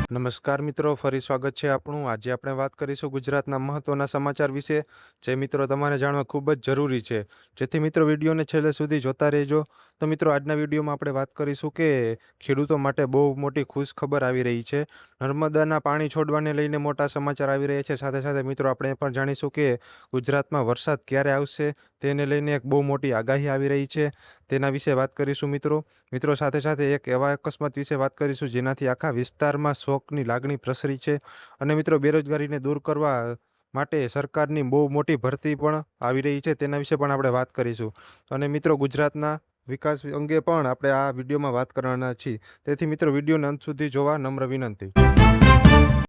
નમસ્કાર મિત્રો, ફરી સ્વાગત છે આપણું. આજે આપણે વાત કરીશું ગુજરાતના મહત્વના સમાચાર વિશે, જે મિત્રો તમારે જાણવા ખૂબ જ જરૂરી છે. જેથી મિત્રો વિડીયોને છેલ્લે સુધી જોતા રહેજો. તો મિત્રો આજના વિડીયોમાં આપણે વાત કરીશું કે ખેડૂતો માટે બહુ મોટી ખુશ ખબર આવી રહી છે. નર્મદાના પાણી છોડવાને લઈને મોટા સમાચાર આવી રહ્યા છે. સાથે સાથે મિત્રો આપણે એ પણ જાણીશું કે ગુજરાતમાં વરસાદ ક્યારે આવશે તેને લઈને એક બહુ મોટી આગાહી આવી રહી છે. તેના વિશે વાત કરીશું મિત્રો સાથે સાથે એક એવા અકસ્માત વિશે વાત કરીશું જેનાથી આખા વિસ્તારમાં શોકની લાગણી પ્રસરી છે. અને મિત્રો બેરોજગારીને દૂર કરવા માટે સરકારની બહુ મોટી ભરતી પણ આવી રહી છે, તેના વિશે પણ આપણે વાત કરીશું. અને મિત્રો ગુજરાતના વિકાસ અંગે પણ આપણે આ વિડીયોમાં વાત કરવાના છીએ. તેથી મિત્રો વિડીયોને અંત સુધી જોવા નમ્ર વિનંતી.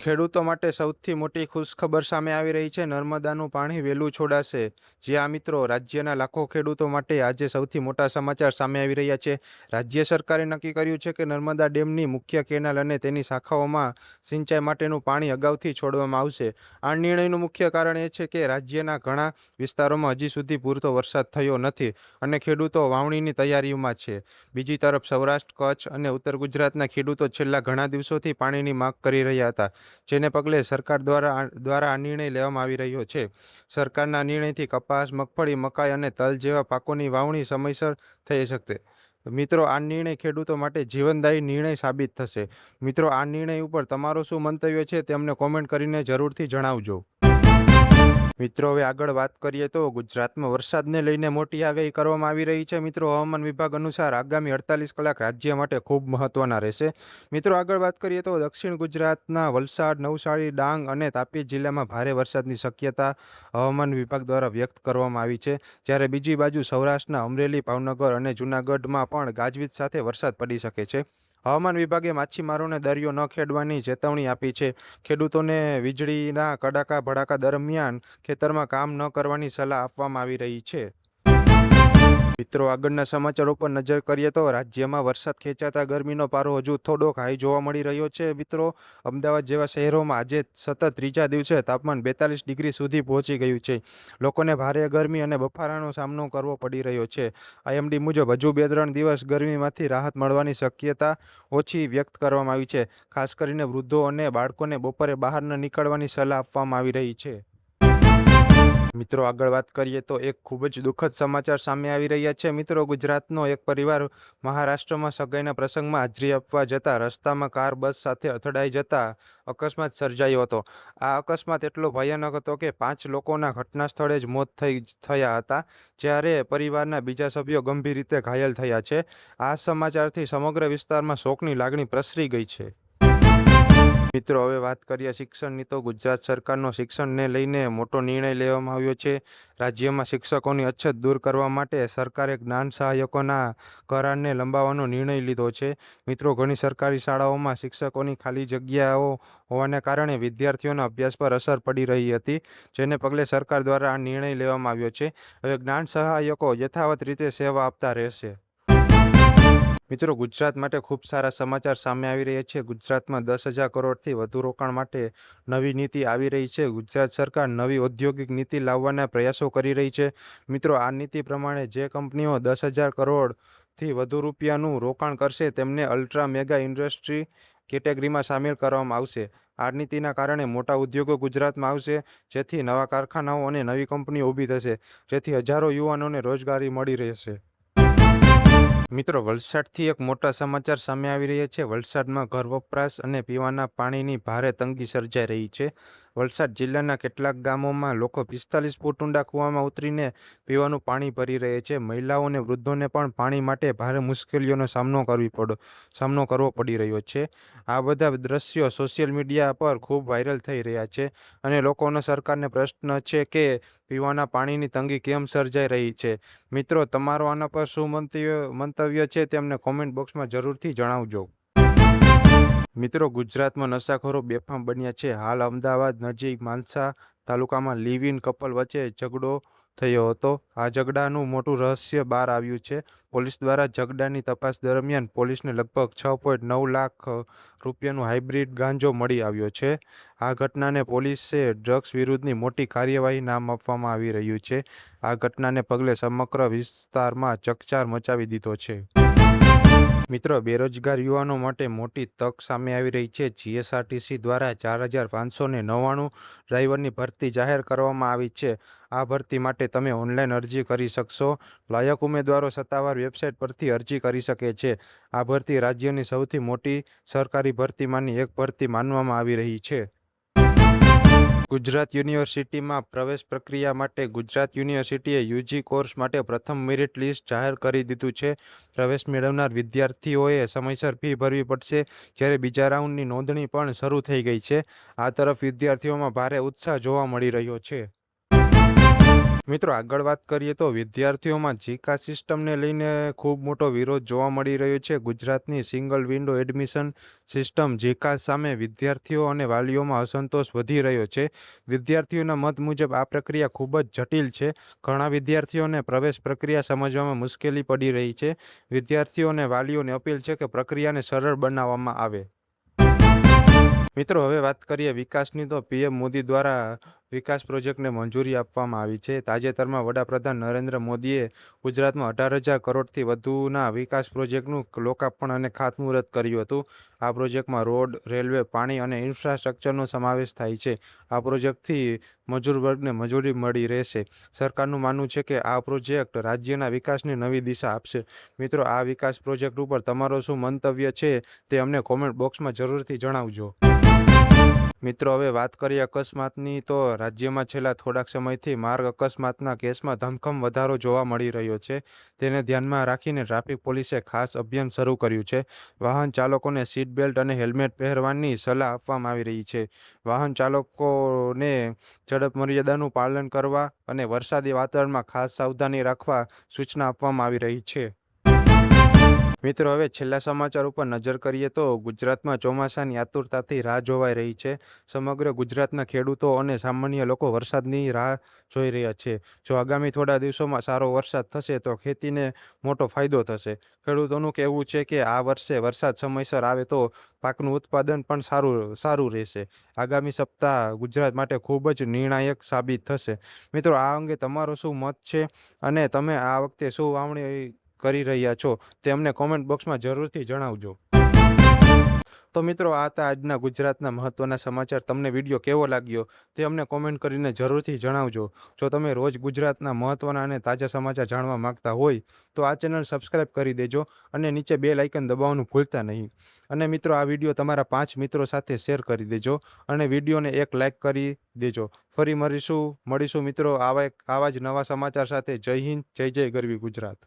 ખેડૂતો માટે સૌથી મોટી ખુશખબર સામે આવી રહી છે. નર્મદાનું પાણી વહેલું છોડાશે. જ્યાં મિત્રો રાજ્યના લાખો ખેડૂતો માટે આજે સૌથી મોટા સમાચાર સામે આવી રહ્યા છે. રાજ્ય સરકારે નક્કી કર્યું છે કે નર્મદા ડેમની મુખ્ય કેનાલ અને તેની શાખાઓમાં સિંચાઈ માટેનું પાણી અગાઉથી છોડવામાં આવશે. આ નિર્ણયનું મુખ્ય કારણ એ છે કે રાજ્યના ઘણા વિસ્તારોમાં હજી સુધી પૂરતો વરસાદ થયો નથી અને ખેડૂતો વાવણીની તૈયારીઓમાં છે. બીજી તરફ સૌરાષ્ટ્ર, કચ્છ અને ઉત્તર ગુજરાતના ખેડૂતો છેલ્લા ઘણા દિવસોથી પાણીની માંગ કરી રહ્યા હતા, જેને પગલે સરકાર દ્વારા આ નિર્ણય લેવામાં આવી રહ્યો છે. સરકારના નિર્ણયથી કપાસ, મગફળી, મકાઈ અને તલ જેવા પાકોની વાવણી સમયસર થઈ શકશે. મિત્રો આ નિર્ણય ખેડૂતો માટે જીવનદાયી નિર્ણય સાબિત થશે. મિત્રો આ નિર્ણય ઉપર તમારો શું મંતવ્ય છે તે અમને કોમેન્ટ કરીને જરૂરથી જણાવજો. મિત્રો હવે આગળ વાત કરીએ તો ગુજરાતમાં વરસાદને લઈને મોટી આગાહી કરવામાં આવી રહી છે. મિત્રો હવામાન વિભાગ અનુસાર આગામી 48 કલાક રાજ્ય માટે ખૂબ મહત્વના રહેશે. મિત્રો આગળ વાત કરીએ તો દક્ષિણ ગુજરાતના વલસાડ, નવસારી, ડાંગ અને તાપી જિલ્લામાં ભારે વરસાદની શક્યતા હવામાન વિભાગ દ્વારા વ્યક્ત કરવામાં આવી છે. જ્યારે બીજી બાજુ સૌરાષ્ટ્રના અમરેલી, ભાવનગર અને જૂનાગઢમાં પણ ગાજવીજ સાથે વરસાદ પડી શકે છે. હવામાન વિભાગે માછીમારોને દરિયો ન ખેડવાની ચેતવણી આપી છે. ખેડૂતોને વીજળીના કડાકા ભડાકા દરમિયાન ખેતરમાં કામ ન કરવાની સલાહ આપવામાં આવી રહી છે. મિત્રો આગળના સમાચારો પર નજર કરીએ તો રાજ્યમાં વરસાદ ખેંચાતા ગરમીનો પારો હજુ થોડોક હાઈ જોવા મળી રહ્યો છે. મિત્રો અમદાવાદ જેવા શહેરોમાં આજે સતત ત્રીજા દિવસે તાપમાન 42 ડિગ્રી સુધી પહોંચી ગયું છે. લોકોને ભારે ગરમી અને બફારાનો સામનો કરવો પડી રહ્યો છે. આઈએમડી મુજબ હજુ 2-3 દિવસ ગરમીમાંથી રાહત મળવાની શક્યતા ઓછી વ્યક્ત કરવામાં આવી છે. ખાસ કરીને વૃદ્ધો અને બાળકોને બપોરે બહાર ન નીકળવાની સલાહ આપવામાં આવી રહી છે. મિત્રો આગળ વાત કરીએ તો એક ખૂબ જ દુઃખદ સમાચાર સામે આવી રહ્યા છે. મિત્રો ગુજરાતનો એક પરિવાર મહારાષ્ટ્રમાં સગાઈના પ્રસંગમાં હાજરી આપવા જતા રસ્તામાં કાર બસ સાથે અથડાઈ જતા અકસ્માત સર્જાયો હતો. આ અકસ્માત એટલો ભયાનક હતો કે 5 લોકોના ઘટના સ્થળે જ મોત થયા હતા, જ્યારે પરિવારના બીજા સભ્યો ગંભીર રીતે ઘાયલ થયા છે. આ સમાચારથી સમગ્ર વિસ્તારમાં શોકની લાગણી પ્રસરી ગઈ છે. મિત્રો હવે વાત કરીએ શિક્ષણની તો ગુજરાત સરકારનો શિક્ષણને લઈને મોટો નિર્ણય લેવામાં આવ્યો છે. રાજ્યમાં શિક્ષકોની અછત દૂર કરવા માટે સરકારે જ્ઞાન સહાયકોના કરારને લંબાવવાનો નિર્ણય લીધો છે. મિત્રો ઘણી સરકારી શાળાઓમાં શિક્ષકોની ખાલી જગ્યાઓ હોવાને કારણે વિદ્યાર્થીઓના અભ્યાસ પર અસર પડી રહી હતી, જેને પગલે સરકાર દ્વારા આ નિર્ણય લેવામાં આવ્યો છે. હવે જ્ઞાન સહાયકો યથાવત રીતે સેવા આપતા રહેશે. મિત્રો ગુજરાત માટે ખૂબ સારા સમાચાર સામે આવી રહ્યા છે. ગુજરાતમાં 10,000 કરોડથી વધુ રોકાણ માટે નવી નીતિ આવી રહી છે. ગુજરાત સરકાર નવી ઔદ્યોગિક નીતિ લાવવાના પ્રયાસો કરી રહી છે. મિત્રો આ નીતિ પ્રમાણે જે કંપનીઓ 10,000 કરોડથી વધુ રૂપિયાનું રોકાણ કરશે તેમને અલ્ટ્રા મેગા ઇન્ડસ્ટ્રી કેટેગરીમાં સામેલ કરવામાં આવશે. આ નીતિના કારણે મોટા ઉદ્યોગો ગુજરાતમાં આવશે, જેથી નવા કારખાનાઓ અને નવી કંપનીઓ ઊભી થશે, જેથી હજારો યુવાનોને રોજગારી મળી રહેશે. મિત્રો વલસાડથી એક મોટા સમાચાર સામે આવી રહ્યા છે. વલસાડમાં ઘર વપરાશ અને પીવાના પાણીની ભારે તંગી સર્જાઈ રહી છે. વલસાડ જિલ્લાના કેટલાક ગામોમાં લોકો 45 ફૂટ ઊંડા કૂવામાં ઉતરીને પીવાનું પાણી ભરી રહે છે. મહિલાઓ અને વૃદ્ધોને પણ પાણી માટે ભારે મુશ્કેલીઓનો સામનો કરવો પડી રહ્યો છે. આ બધા દ્રશ્યો સોશિયલ મીડિયા પર ખૂબ વાયરલ થઈ રહ્યા છે અને લોકોનો સરકારને પ્રશ્ન છે કે પીવાના પાણીની તંગી કેમ સર્જાઈ રહી છે. મિત્રો તમારો આના પર શું મંતવ્ય છે તે અમને કોમેન્ટ બોક્સમાં જરૂરથી જણાવજો. મિત્રો ગુજરાતમાં નશાખોરો બેફામ બન્યા છે. હાલ અમદાવાદ નજીક માનસા તાલુકામાં લિવ ઇન કપલ વચ્ચે ઝઘડો થયો હતો. આ ઝઘડાનું મોટું રહસ્ય બહાર આવ્યું છે. પોલીસ દ્વારા ઝઘડાની તપાસ દરમિયાન પોલીસને લગભગ 6.9 લાખ રૂપિયાનું હાઇબ્રિડ ગાંજો મળી આવ્યો છે. આ ઘટનાને પોલીસે ડ્રગ્સ વિરુદ્ધની મોટી કાર્યવાહી નામ આપવામાં આવી રહ્યું છે. આ ઘટનાને પગલે સમગ્ર વિસ્તારમાં ચકચાર મચાવી દીધો છે. મિત્રો, બેરોજગાર યુવાનો માટે મોટી તક સામે આવી રહી છે. જીએસઆરટીસી દ્વારા 4,599 ડ્રાઈવરની ભરતી જાહેર કરવામાં આવી છે. આ ભરતી માટે તમે ઓનલાઈન અરજી કરી શકશો. લાયક ઉમેદવારો સત્તાવાર વેબસાઇટ પરથી અરજી કરી શકે છે. આ ભરતી રાજ્યની સૌથી મોટી સરકારી ભરતીમાંની એક ભરતી માનવામાં આવી રહી છે. ગુજરાત યુનિવર્સિટીમાં પ્રવેશ પ્રક્રિયા માટે ગુજરાત યુનિવર્સિટીએ યુજી કોર્સ માટે પ્રથમ મેરિટ લિસ્ટ જાહેર કરી દીધું છે. પ્રવેશ મેળવનાર વિદ્યાર્થીઓએ સમયસર ફી ભરવી પડશે, જ્યારે બીજા રાઉન્ડની નોંધણી પણ શરૂ થઈ ગઈ છે. આ તરફ વિદ્યાર્થીઓમાં ભારે ઉત્સાહ જોવા મળી રહ્યો છે. મિત્રો, આગળ વાત કરીએ તો વિદ્યાર્થીઓમાં જીકા સિસ્ટમને લઈને ખૂબ મોટો વિરોધ જોવા મળી રહ્યો છે. ગુજરાતની સિંગલ વિન્ડો એડમિશન સિસ્ટમ જીકાસ સામે વિદ્યાર્થીઓ અને વાલીઓમાં અસંતોષ વધી રહ્યો છે. વિદ્યાર્થીઓના મત મુજબ આ પ્રક્રિયા ખૂબ જ જટિલ છે. ઘણા વિદ્યાર્થીઓને પ્રવેશ પ્રક્રિયા સમજવામાં મુશ્કેલી પડી રહી છે. વિદ્યાર્થીઓ અને વાલીઓને અપીલ છે કે પ્રક્રિયાને સરળ બનાવવામાં આવે. મિત્રો, હવે વાત કરીએ વિકાસની તો પીએમ મોદી દ્વારા વિકાસ પ્રોજેક્ટને મંજૂરી આપવામાં આવી છે. તાજેતરમાં વડાપ્રધાન નરેન્દ્ર મોદીએ ગુજરાતમાં 18,000 કરોડથી વધુના વિકાસ પ્રોજેક્ટનું લોકાર્પણ અને ખાતમુહૂર્ત કર્યું હતું. આ પ્રોજેક્ટમાં રોડ, રેલવે, પાણી અને ઇન્ફ્રાસ્ટ્રક્ચરનો સમાવેશ થાય છે. આ પ્રોજેક્ટથી મજૂર વર્ગને મજૂરી મળી રહેશે. સરકારનું માનવું છે કે આ પ્રોજેક્ટ રાજ્યના વિકાસને નવી દિશા આપશે. મિત્રો, આ વિકાસ પ્રોજેક્ટ ઉપર તમારો શું મંતવ્ય છે તે અમને કોમેન્ટ બોક્સમાં જરૂરથી જણાવજો. મિત્રો, હવે વાત કરીએ અકસ્માતની તો રાજ્યમાં છેલ્લા થોડાક સમયથી માર્ગ અકસ્માતના કેસમાં ધમધમ વધારો જોવા મળી રહ્યો છે. તેને ધ્યાનમાં રાખીને ટ્રાફિક પોલીસે ખાસ અભિયાન શરૂ કર્યું છે. વાહન ચાલકોને સીટ બેલ્ટ અને હેલ્મેટ પહેરવાની સલાહ આપવામાં આવી રહી છે. વાહન ચાલકોને ઝડપ મર્યાદાનું પાલન કરવા અને વરસાદી વાતાવરણમાં ખાસ સાવધાની રાખવા સૂચના આપવામાં આવી રહી છે. મિત્રો, હવે છેલ્લા સમાચાર ઉપર નજર કરીએ તો ગુજરાતમાં ચોમાસાની આતુરતાથી રાહ જોવાઈ રહી છે. સમગ્ર ગુજરાતના ખેડૂતો અને સામાન્ય લોકો વરસાદની રાહ જોઈ રહ્યા છે. જો આગામી થોડા દિવસોમાં સારો વરસાદ થશે તો ખેતીને મોટો ફાયદો થશે. ખેડૂતોનું કહેવું છે કે આ વર્ષે વરસાદ સમયસર આવે તો પાકનું ઉત્પાદન પણ સારું રહેશે. આગામી સપ્તાહ ગુજરાત માટે ખૂબ જ નિર્ણાયક સાબિત થશે. મિત્રો, આ અંગે તમારો શું મત છે અને તમે આ વખતે શું વાવણી કરી રહ્યા છો તે અમને કોમેન્ટ બોક્સમાં જરૂરથી જણાવજો. તો મિત્રો, આ હતા આજના ગુજરાતના મહત્વના સમાચાર. તમને વિડીયો કેવો લાગ્યો તે અમને કોમેન્ટ કરીને જરૂરથી જણાવજો. જો તમે રોજ ગુજરાતના મહત્વના અને તાજા સમાચાર જાણવા માંગતા હોય તો આ ચેનલ સબસ્ક્રાઈબ કરી દેજો અને નીચે બેલ આઇકન દબાવવાનું ભૂલતા નહીં. અને મિત્રો, આ વિડીયો તમારા 5 મિત્રો સાથે શેર કરી દેજો અને વિડીયોને એક લાઇક કરી દેજો. ફરી મળીશું મિત્રો આવા જ નવા સમાચાર સાથે. જય હિન્દ, જય જય ગરવી ગુજરાત.